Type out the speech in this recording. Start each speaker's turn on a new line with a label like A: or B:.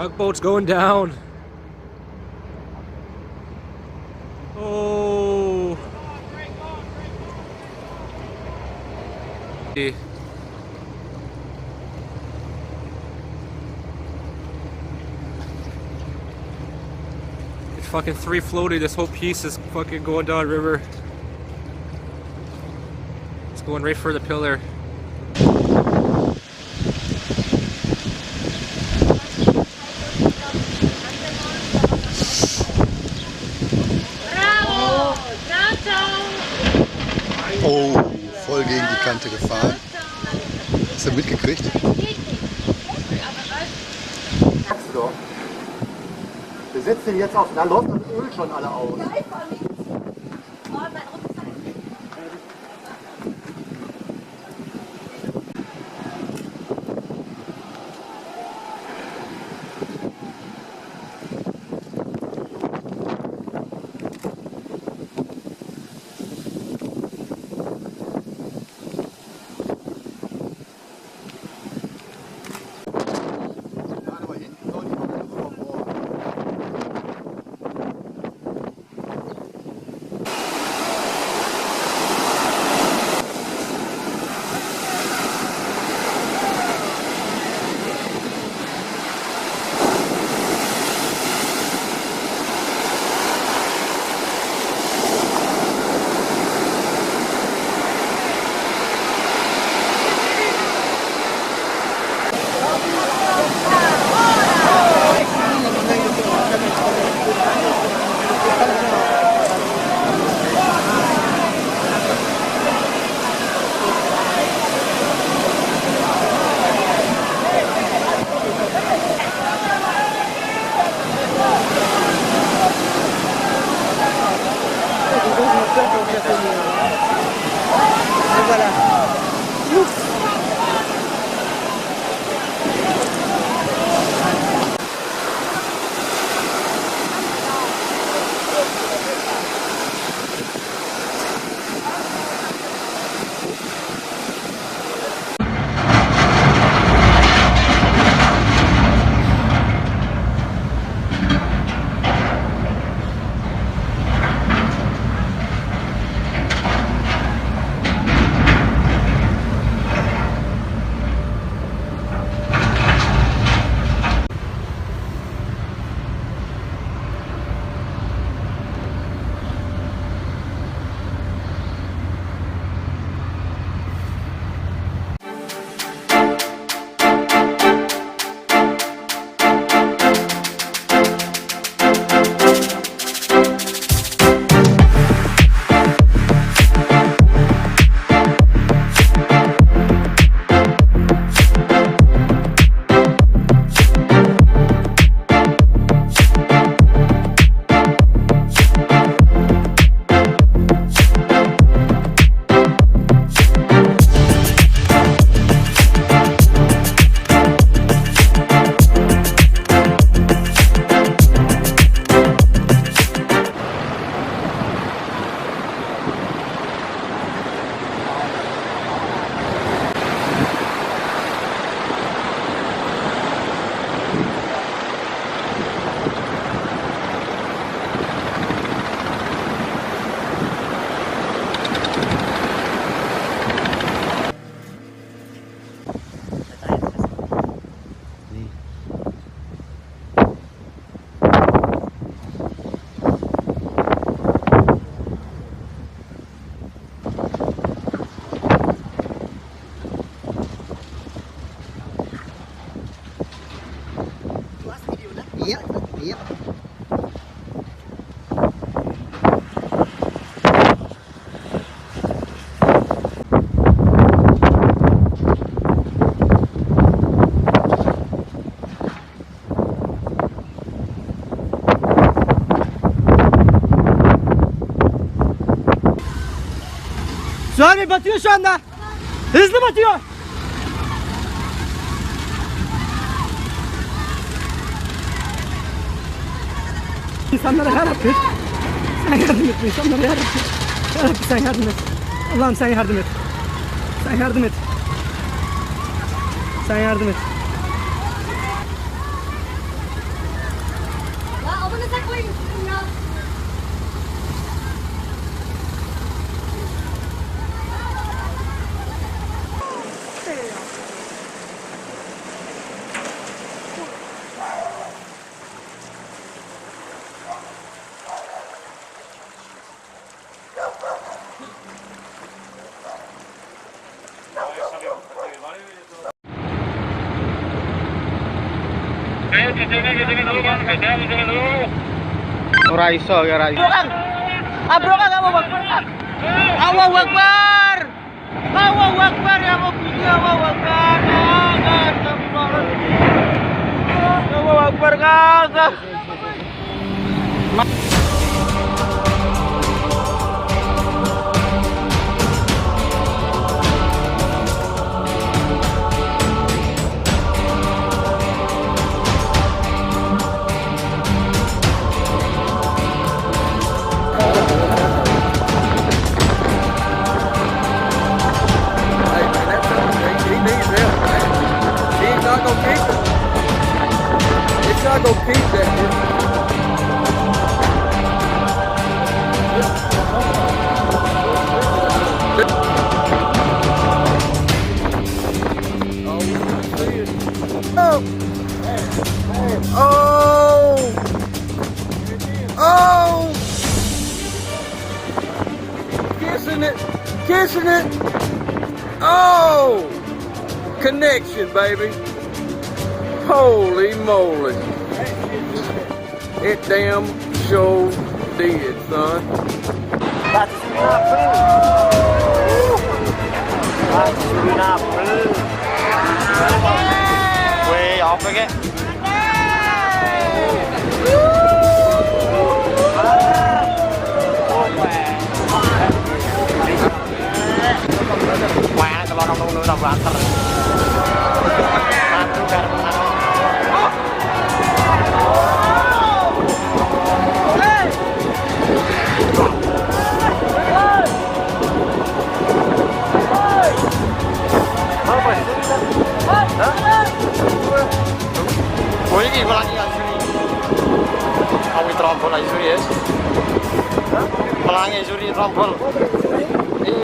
A: Tugboat's going down. Oh. It's fucking 3 floaty. This whole piece is fucking going down river. It's going right for the pillar.
B: Oh, voll gegen die Kante gefahren. Hast du mitgekriegt?
C: Wir setzen den jetzt auf, da läuft das Öl schon alle aus.
B: Ja, ja.
D: Suami batıyor şu anda. Hızlı batıyor. İnsanlara yarabbim. Sen yardım et. İnsanlara yarabbim. Yarabbim sen yardım et. Allah'ım sen yardım et. Sen yardım et. Sen yardım et.
E: Ora iso ya ora. Tabrakan Allahu Akbar. Allahu Akbar. Allahu Akbar ya mobil Allahu Akbar. Allahu Akbar kagak.
A: It's not gonna keep that.
E: Oh! Kissing it. Oh! Connection, baby. Holy moly. It damn sure did, son.
C: Way off again. Quá kalau nong udah banter. Boleh lagi pelangi aja nih. Awi trompol aja suri ya. Pelangi suri trompol.